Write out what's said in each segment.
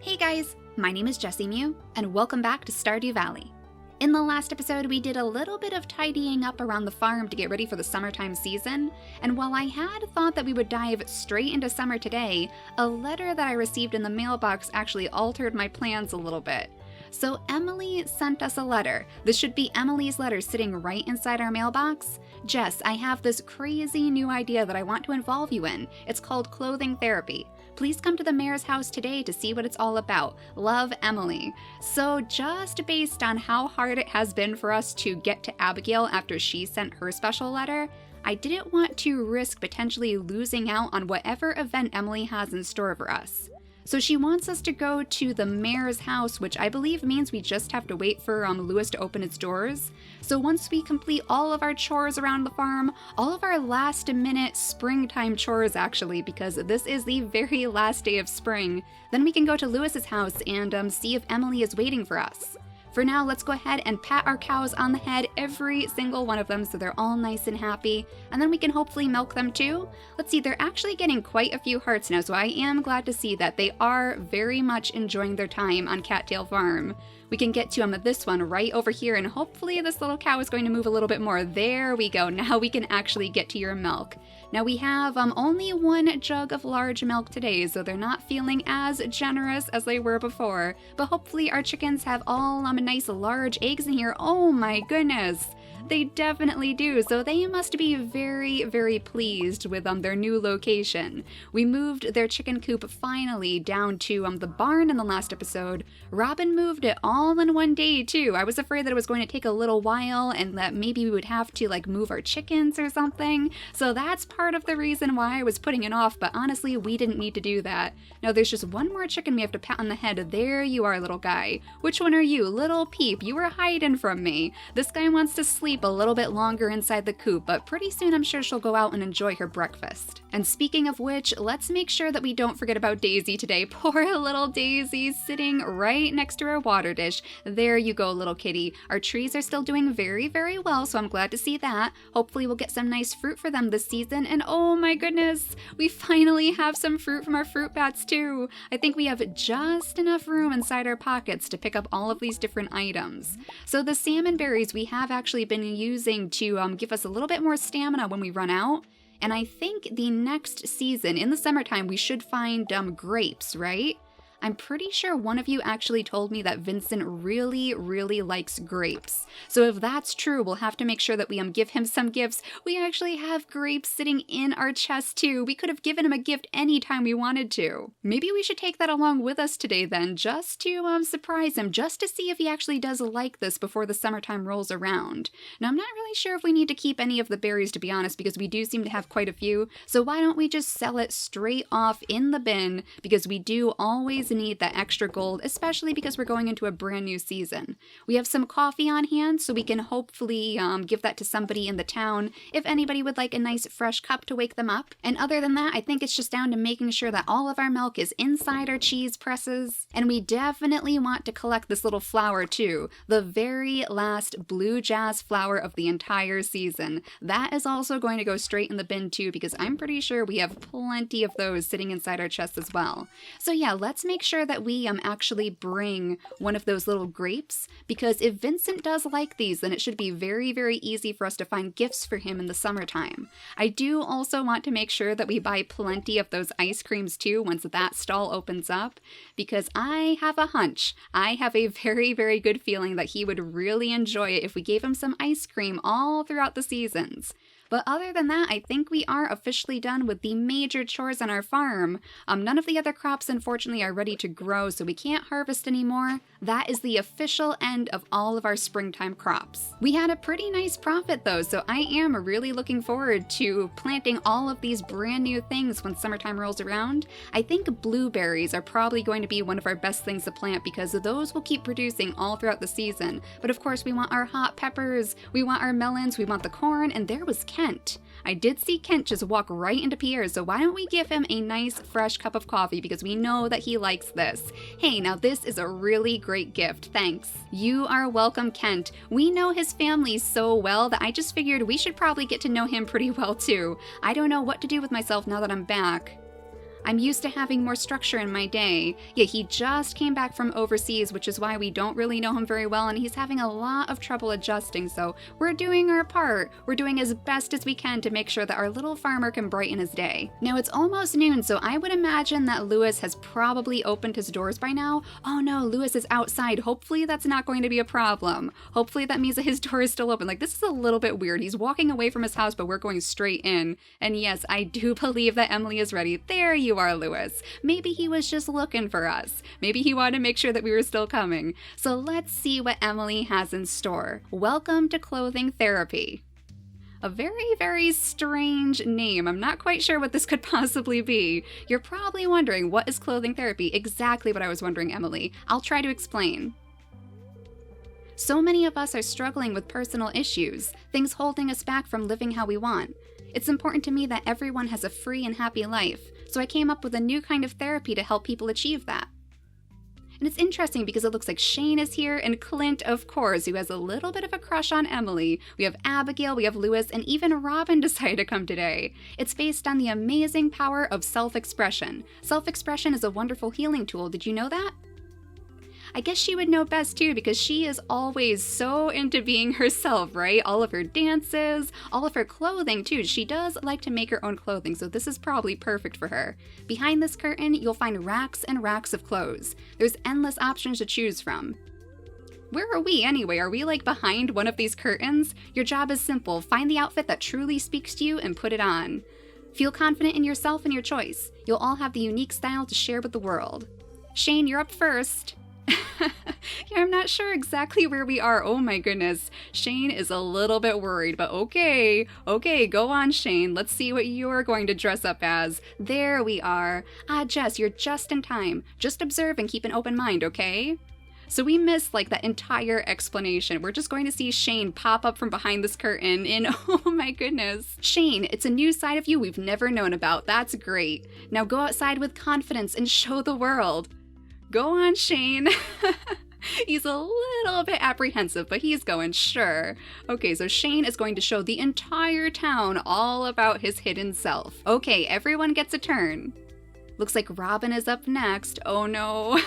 Hey guys, my name is JessiMew, and welcome back to Stardew Valley. In the last episode, we did a little bit of tidying up around the farm to get ready for the summertime season, and while I had thought that we would dive straight into summer today, a letter that I received in the mailbox actually altered my plans a little bit. So Emily sent us a letter. This should be Emily's letter sitting right inside our mailbox. Jess, I have this crazy new idea that I want to involve you in. It's called clothing therapy. Please come to the mayor's house today to see what it's all about. Love, Emily. So just based on how hard it has been for us to get to Abigail after she sent her special letter, I didn't want to risk potentially losing out on whatever event Emily has in store for us. So she wants us to go to the mayor's house, which I believe means we just have to wait for Lewis to open its doors. So once we complete all of our chores around the farm, all of our last minute springtime chores actually, because this is the very last day of spring, then we can go to Lewis's house and see if Emily is waiting for us. For now, let's go ahead and pat our cows on the head, every single one of them, so they're all nice and happy, and then we can hopefully milk them too. Let's see, they're actually getting quite a few hearts now, so I am glad to see that they are very much enjoying their time on Cattail Farm. We can get to this one right over here, and hopefully this little cow is going to move a little bit more. There we go. Now we can actually get to your milk. Now we have only one jug of large milk today, so they're not feeling as generous as they were before. But hopefully our chickens have all nice large eggs in here. Oh my goodness! They definitely do, so they must be very, very pleased with their new location. We moved their chicken coop finally down to the barn in the last episode. Robin moved it all in one day too. I was afraid that it was going to take a little while and that maybe we would have to move our chickens or something. So that's part of the reason why I was putting it off, but honestly we didn't need to do that. Now there's just one more chicken we have to pat on the head. There you are, little guy. Which one are you? Little Peep, you were hiding from me. This guy wants to sleep a little bit longer inside the coop, but pretty soon I'm sure she'll go out and enjoy her breakfast. And speaking of which, let's make sure that we don't forget about Daisy today. Poor little Daisy, sitting right next to her water dish. There you go, little kitty. Our trees are still doing very, very well, so I'm glad to see that. Hopefully we'll get some nice fruit for them this season, and oh my goodness, we finally have some fruit from our fruit bats too. I think we have just enough room inside our pockets to pick up all of these different items. So the salmon berries we have actually been using to give us a little bit more stamina when we run out. And I think the next season, in the summertime, we should find grapes, right? I'm pretty sure one of you actually told me that Vincent really, really likes grapes. So if that's true, we'll have to make sure that we give him some gifts. We actually have grapes sitting in our chest too. We could have given him a gift anytime we wanted to. Maybe we should take that along with us today then, just to surprise him, just to see if he actually does like this before the summertime rolls around. Now I'm not really sure if we need to keep any of the berries, to be honest, because we do seem to have quite a few. So why don't we just sell it straight off in the bin, because we do always need that extra gold, especially because we're going into a brand new season. We have some coffee on hand, so we can hopefully give that to somebody in the town if anybody would like a nice fresh cup to wake them up. And other than that, I think it's just down to making sure that all of our milk is inside our cheese presses. And we definitely want to collect this little flower too, the very last blue jazz flower of the entire season. That is also going to go straight in the bin too, because I'm pretty sure we have plenty of those sitting inside our chests as well. So yeah, let's make sure that we actually bring one of those little grapes, because if Vincent does like these, then it should be very, very easy for us to find gifts for him in the summertime. I do also want to make sure that we buy plenty of those ice creams too once that stall opens up, because I have a hunch. I have a very, very good feeling that he would really enjoy it if we gave him some ice cream all throughout the seasons. But other than that, I think we are officially done with the major chores on our farm. None of the other crops, unfortunately, are ready to grow, so we can't harvest anymore. That is the official end of all of our springtime crops. We had a pretty nice profit though, so I am really looking forward to planting all of these brand new things when summertime rolls around. I think blueberries are probably going to be one of our best things to plant, because those will keep producing all throughout the season. But of course, we want our hot peppers, we want our melons, we want the corn, and there was Kent. I did see Kent just walk right into Pierre's, so why don't we give him a nice fresh cup of coffee, because we know that he likes this. Hey, now this is a really great gift, thanks. You are welcome, Kent. We know his family so well that I just figured we should probably get to know him pretty well too. I don't know what to do with myself now that I'm back. I'm used to having more structure in my day. Yeah, he just came back from overseas, which is why we don't really know him very well, and he's having a lot of trouble adjusting, so we're doing our part. We're doing as best as we can to make sure that our little farmer can brighten his day. Now, it's almost noon, so I would imagine that Lewis has probably opened his doors by now. Oh no, Lewis is outside. Hopefully that's not going to be a problem. Hopefully that means that his door is still open. Like, this is a little bit weird. He's walking away from his house, but we're going straight in. And yes, I do believe that Emily is ready. There you are, Lewis. Maybe he was just looking for us. Maybe he wanted to make sure that we were still coming. So let's see what Emily has in store. Welcome to Clothing Therapy. A very, very strange name. I'm not quite sure what this could possibly be. You're probably wondering, what is clothing therapy? Exactly what I was wondering, Emily. I'll try to explain. So many of us are struggling with personal issues, things holding us back from living how we want. It's important to me that everyone has a free and happy life, so I came up with a new kind of therapy to help people achieve that. And it's interesting because it looks like Shane is here, and Clint, of course, who has a little bit of a crush on Emily. We have Abigail, we have Lewis, and even Robin decided to come today. It's based on the amazing power of self-expression. Self-expression is a wonderful healing tool. Did you know that? I guess she would know best too, because she is always so into being herself, right? All of her dances, all of her clothing too. She does like to make her own clothing, so this is probably perfect for her. Behind this curtain, you'll find racks and racks of clothes. There's endless options to choose from. Where are we anyway? Are we like behind one of these curtains? Your job is simple. Find the outfit that truly speaks to you and put it on. Feel confident in yourself and your choice. You'll all have the unique style to share with the world. Shane, you're up first. Yeah, I'm not sure exactly where we are. Oh my goodness. Shane is a little bit worried, but okay, go on, Shane. Let's see what you're going to dress up as. There we are. Ah, Jess, you're just in time. Just observe and keep an open mind, okay? So we missed like that entire explanation. We're just going to see Shane pop up from behind this curtain and oh my goodness. Shane, it's a new side of you we've never known about. That's great. Now go outside with confidence and show the world. Go on, Shane. He's a little bit apprehensive, but he's going, sure. Okay, so Shane is going to show the entire town all about his hidden self. Okay, everyone gets a turn. Looks like Robin is up next. Oh no.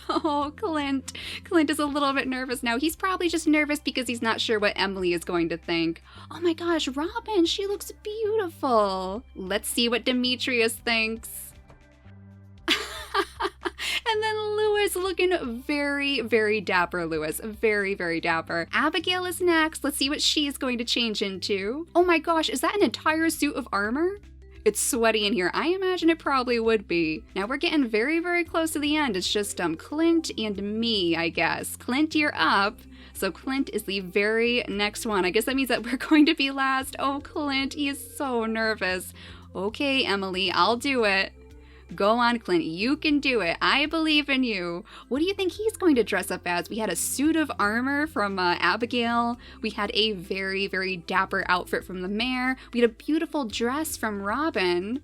Oh, Clint. Clint is a little bit nervous now. He's probably just nervous because he's not sure what Emily is going to think. Oh my gosh, Robin, she looks beautiful. Let's see what Demetrius thinks. And then Lewis looking very, very dapper, Lewis. Very, very dapper. Abigail is next. Let's see what she's going to change into. Oh my gosh, is that an entire suit of armor? It's sweaty in here. I imagine it probably would be. Now we're getting very, very close to the end. It's just Clint and me, I guess. Clint, you're up. So Clint is the very next one. I guess that means that we're going to be last. Oh, Clint, he is so nervous. Okay, Emily, I'll do it. Go on, Clint. You can do it. I believe in you. What do you think he's going to dress up as? We had a suit of armor from Abigail. We had a very, very dapper outfit from the mayor. We had a beautiful dress from Robin.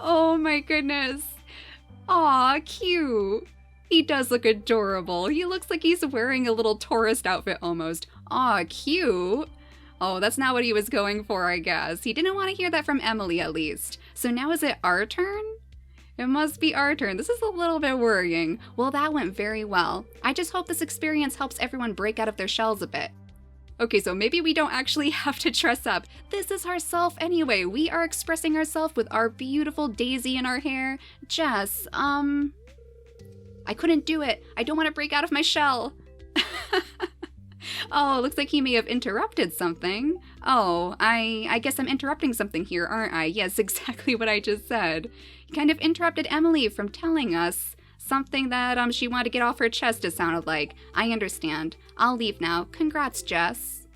Oh my goodness. Aw, cute. He does look adorable. He looks like he's wearing a little tourist outfit almost. Aw, cute. Oh, that's not what he was going for, I guess. He didn't want to hear that from Emily, at least. So now is it our turn? It must be our turn. This is a little bit worrying. Well, that went very well. I just hope this experience helps everyone break out of their shells a bit. Okay, so maybe we don't actually have to dress up. This is ourself anyway. We are expressing ourselves with our beautiful daisy in our hair. Jess, I couldn't do it. I don't want to break out of my shell. Oh, looks like he may have interrupted something. Oh, I guess I'm interrupting something here, aren't I? Yes, exactly what I just said. He kind of interrupted Emily from telling us something that she wanted to get off her chest, it sounded like. I understand. I'll leave now. Congrats, Jess.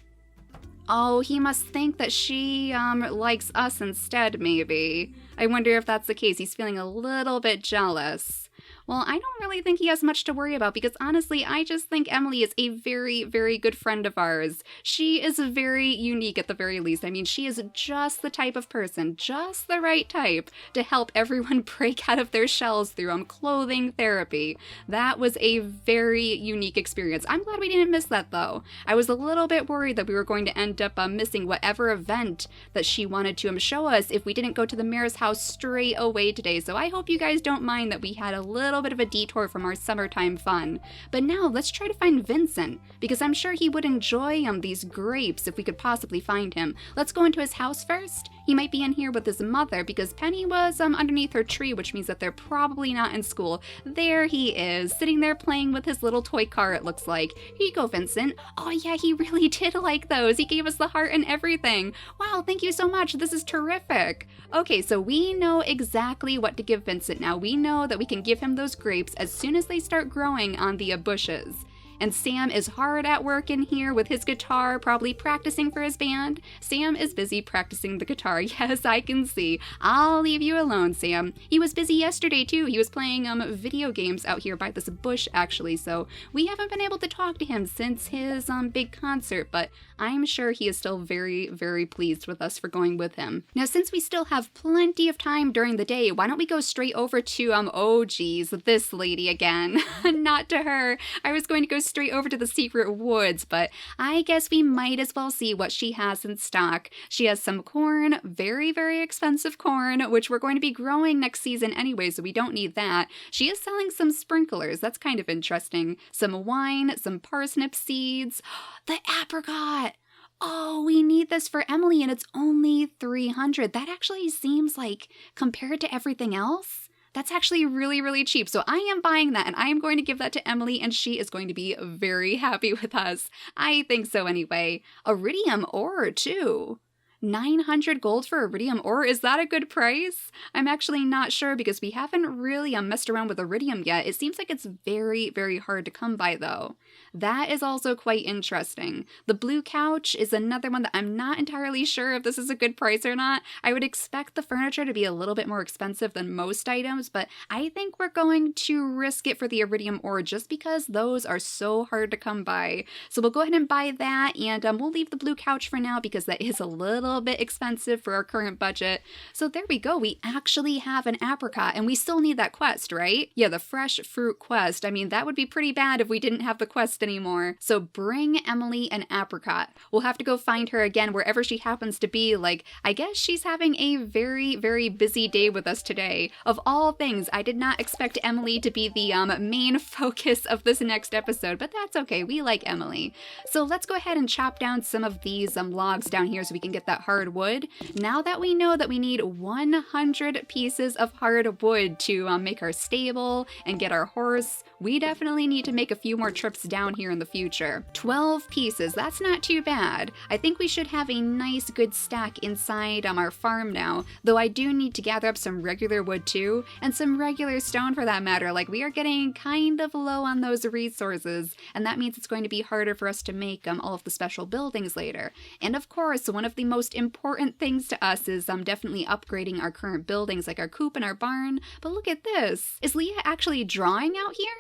Oh, he must think that she likes us instead, maybe. I wonder if that's the case. He's feeling a little bit jealous. Well, I don't really think he has much to worry about because honestly, I just think Emily is a very, very good friend of ours. She is very unique at the very least. I mean, she is just the type of person, just the right type, to help everyone break out of their shells through clothing therapy. That was a very unique experience. I'm glad we didn't miss that though. I was a little bit worried that we were going to end up missing whatever event that she wanted to show us if we didn't go to the mayor's house straight away today. So I hope you guys don't mind that we had a little bit of a detour from our summertime fun. But now let's try to find Vincent, because I'm sure he would enjoy these grapes if we could possibly find him. Let's go into his house first. He might be in here with his mother because Penny was underneath her tree, which means that they're probably not in school. There he is, sitting there playing with his little toy car, it looks like. Here you go, Vincent. Oh yeah, he really did like those. He gave us the heart and everything. Wow, thank you so much. This is terrific. Okay, so we know exactly what to give Vincent now. We know that we can give him those grapes as soon as they start growing on the bushes. And Sam is hard at work in here with his guitar, probably practicing for his band. Sam is busy practicing the guitar. Yes, I can see. I'll leave you alone, Sam. He was busy yesterday, too. He was playing video games out here by this bush, actually, so we haven't been able to talk to him since his big concert, but I'm sure he is still very, very pleased with us for going with him. Now, since we still have plenty of time during the day, why don't we go straight over to, oh geez, this lady again. Not to her. I was going to go straight over to the secret woods, but I guess we might as well see what she has in stock. She has some corn, very, very expensive corn, which we're going to be growing next season anyway, so we don't need that. She is selling some sprinklers. That's kind of interesting. Some wine, some parsnip seeds, the apricot. Oh, we need this for Emily, and it's only 300. That actually seems like, compared to everything else, that's actually really, really cheap. So I am buying that, and I am going to give that to Emily, and she is going to be very happy with us. I think so anyway. Iridium ore, too. 900 gold for iridium ore? Is that a good price? I'm actually not sure because we haven't really messed around with iridium yet. It seems like it's very, very hard to come by though. That is also quite interesting. The blue couch is another one that I'm not entirely sure if this is a good price or not. I would expect the furniture to be a little bit more expensive than most items, but I think we're going to risk it for the iridium ore just because those are so hard to come by. So we'll go ahead and buy that, and we'll leave the blue couch for now because that is a little bit expensive for our current budget. So there we go. We actually have an apricot, and we still need that quest, right? Yeah, the fresh fruit quest. I mean, that would be pretty bad if we didn't have the quest anymore. So bring Emily an apricot. We'll have to go find her again wherever she happens to be. Like, I guess she's having a very, very busy day with us today. Of all things, I did not expect Emily to be the main focus of this next episode, but that's okay. We like Emily. So let's go ahead and chop down some of these logs down here so we can get that hard wood. Now that we know that we need 100 pieces of hard wood to make our stable and get our horse, we definitely need to make a few more trips down here in the future. 12 pieces, that's not too bad. I think we should have a nice good stack inside our farm now, though I do need to gather up some regular wood too, and some regular stone for that matter. Like, we are getting kind of low on those resources, and that means it's going to be harder for us to make all of the special buildings later. And of course, one of the most important things to us is definitely upgrading our current buildings, like our coop and our barn. But look at this. Is Leah actually drawing out here?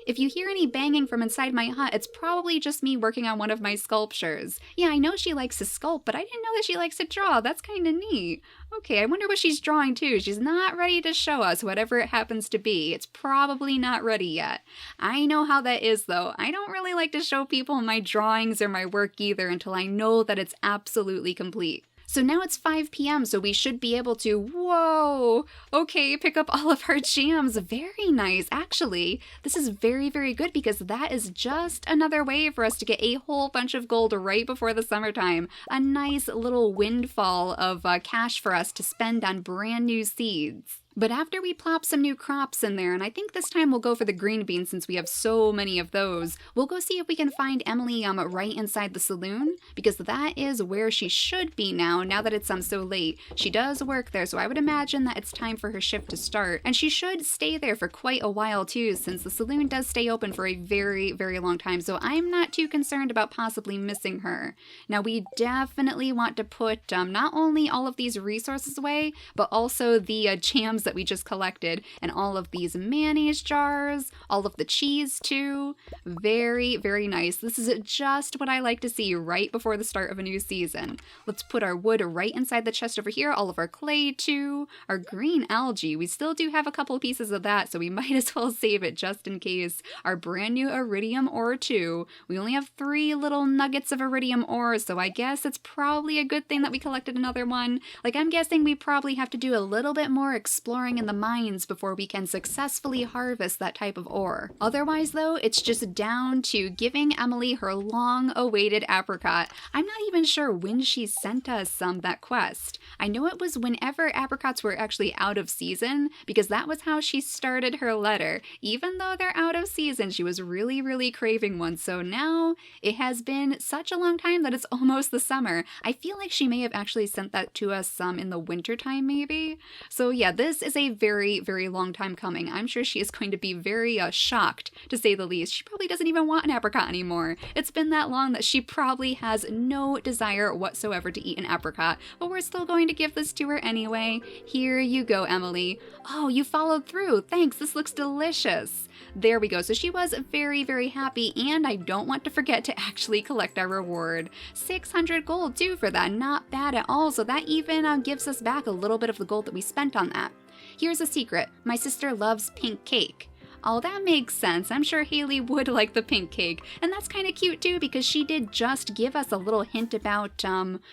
If you hear any banging from inside my hut, it's probably just me working on one of my sculptures. Yeah, I know she likes to sculpt, but I didn't know that she likes to draw. That's kind of neat. Okay, I wonder what she's drawing too. She's not ready to show us whatever it happens to be. It's probably not ready yet. I know how that is though. I don't really like to show people my drawings or my work either until I know that it's absolutely complete. So now it's 5 p.m., so we should be able to, whoa, okay, pick up all of our jams. Very nice. Actually, this is very, very good because that is just another way for us to get a whole bunch of gold right before the summertime. A nice little windfall of cash for us to spend on brand new seeds. But after we plop some new crops in there, and I think this time we'll go for the green beans since we have so many of those, we'll go see if we can find Emily right inside the saloon, because that is where she should be now that it's so late. She does work there, so I would imagine that it's time for her shift to start, and she should stay there for quite a while too, since the saloon does stay open for a very, very long time, so I'm not too concerned about possibly missing her. Now, we definitely want to put not only all of these resources away, but also the jams leaves that we just collected, and all of these mayonnaise jars, all of the cheese too. Very, very nice. This is just what I like to see right before the start of a new season. Let's put our wood right inside the chest over here, all of our clay too, our green algae. We still do have a couple of pieces of that, so we might as well save it just in case. Our brand new iridium ore too. We only have 3 little nuggets of iridium ore, so I guess it's probably a good thing that we collected another one. Like, I'm guessing we probably have to do a little bit more exploring in the mines before we can successfully harvest that type of ore. Otherwise though, it's just down to giving Emily her long-awaited apricot. I'm not even sure when she sent us that quest. I know it was whenever apricots were actually out of season, because that was how she started her letter. Even though they're out of season, she was really, really craving one. So now it has been such a long time that it's almost the summer. I feel like she may have actually sent that to us in the winter time maybe. So yeah, this is a very, very long time coming. I'm sure she is going to be very shocked, to say the least. She probably doesn't even want an apricot anymore. It's been that long that she probably has no desire whatsoever to eat an apricot, but we're still going to give this to her anyway. Here you go, Emily. Oh, you followed through. Thanks, this looks delicious. There we go. So she was very, very happy, and I don't want to forget to actually collect our reward. 600 gold too for that. Not bad at all. So that even gives us back a little bit of the gold that we spent on that. Here's a secret. My sister loves pink cake. Oh, that makes sense. I'm sure Haley would like the pink cake. And that's kind of cute too, because she did just give us a little hint about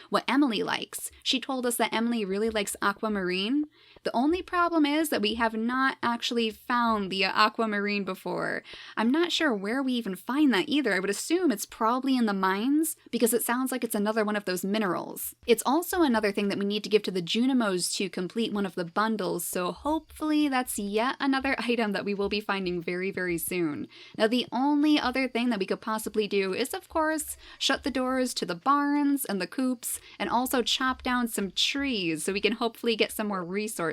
what Emily likes. She told us that Emily really likes aquamarine. The only problem is that we have not actually found the aquamarine before. I'm not sure where we even find that either. I would assume it's probably in the mines, because it sounds like it's another one of those minerals. It's also another thing that we need to give to the Junimos to complete one of the bundles, so hopefully that's yet another item that we will be finding very, very soon. Now, the only other thing that we could possibly do is, of course, shut the doors to the barns and the coops, and also chop down some trees so we can hopefully get some more resources.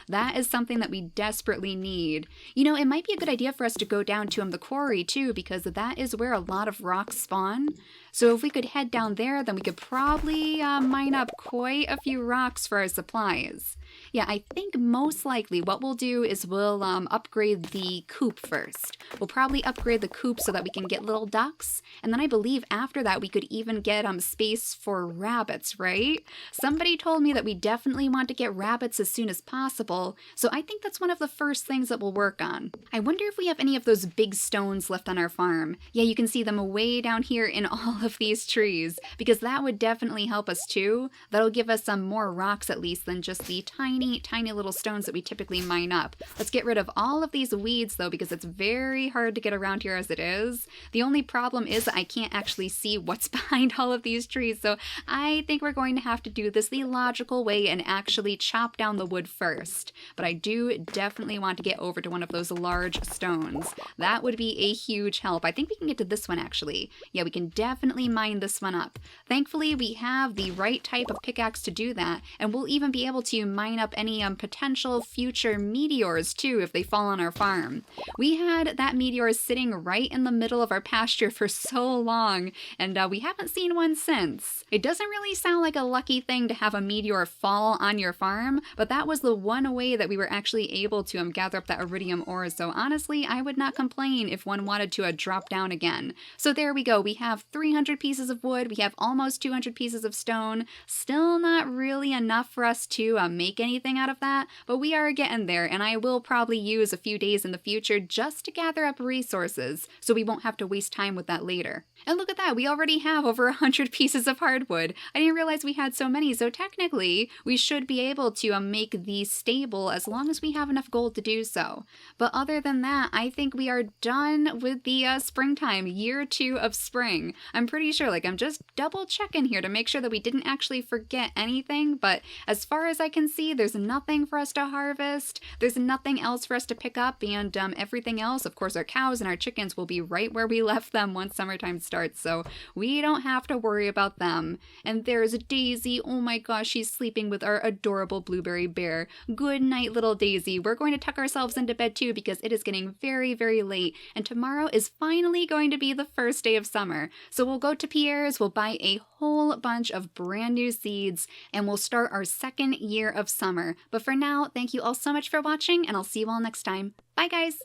That is something that we desperately need. You know, it might be a good idea for us to go down to the quarry too, because that is where a lot of rocks spawn. So if we could head down there, then we could probably mine up quite a few rocks for our supplies. Yeah, I think most likely what we'll do is we'll upgrade the coop first. We'll probably upgrade the coop so that we can get little ducks, and then I believe after that we could even get space for rabbits, right? Somebody told me that we definitely want to get rabbits as soon as possible, so I think that's one of the first things that we'll work on. I wonder if we have any of those big stones left on our farm. Yeah, you can see them way down here in all of these trees, because that would definitely help us too. That'll give us some more rocks at least than just the tiny, tiny little stones that we typically mine up. Let's get rid of all of these weeds though, because it's very hard to get around here as it is. The only problem is that I can't actually see what's behind all of these trees, so I think we're going to have to do this the logical way and actually chop down the wood first. But I do definitely want to get over to one of those large stones. That would be a huge help. I think we can get to this one actually. Yeah, we can definitely mine this one up. Thankfully, we have the right type of pickaxe to do that, and we'll even be able to mine up any potential future meteors too if they fall on our farm. We had that meteor sitting right in the middle of our pasture for so long, and we haven't seen one since. It doesn't really sound like a lucky thing to have a meteor fall on your farm, but that was the one way that we were actually able to gather up that iridium ore, so honestly, I would not complain if one wanted to drop down again. So there we go. We have 300 pieces of wood. We have almost 200 pieces of stone. Still not really enough for us to make anything out of that, but we are getting there, and I will probably use a few days in the future just to gather up resources so we won't have to waste time with that later. And look at that, we already have over 100 pieces of hardwood. I didn't realize we had so many, so technically we should be able to make these stable as long as we have enough gold to do so. But other than that, I think we are done with the springtime, year 2 of spring. I'm pretty sure, like, I'm just double checking here to make sure that we didn't actually forget anything, but as far as I can see, there's nothing for us to harvest, there's nothing else for us to pick up, and everything else, of course, our cows and our chickens will be right where we left them once summertime starts, so we don't have to worry about them. And there's Daisy. Oh my gosh, she's sleeping with our adorable blueberry bear. Good night, little Daisy. We're going to tuck ourselves into bed too because it is getting very, very late, and tomorrow is finally going to be the first day of summer, so we'll we'll go to Pierre's, we'll buy a whole bunch of brand new seeds, and we'll start our second year of summer. But for now, thank you all so much for watching, and I'll see you all next time. Bye, guys!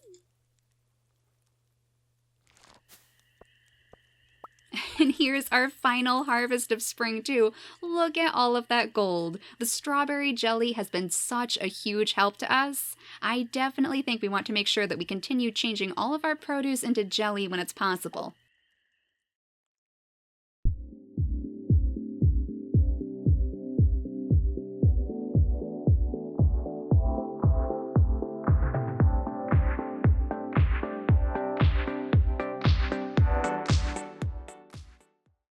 And here's our final harvest of spring too. Look at all of that gold. The strawberry jelly has been such a huge help to us. I definitely think we want to make sure that we continue changing all of our produce into jelly when it's possible.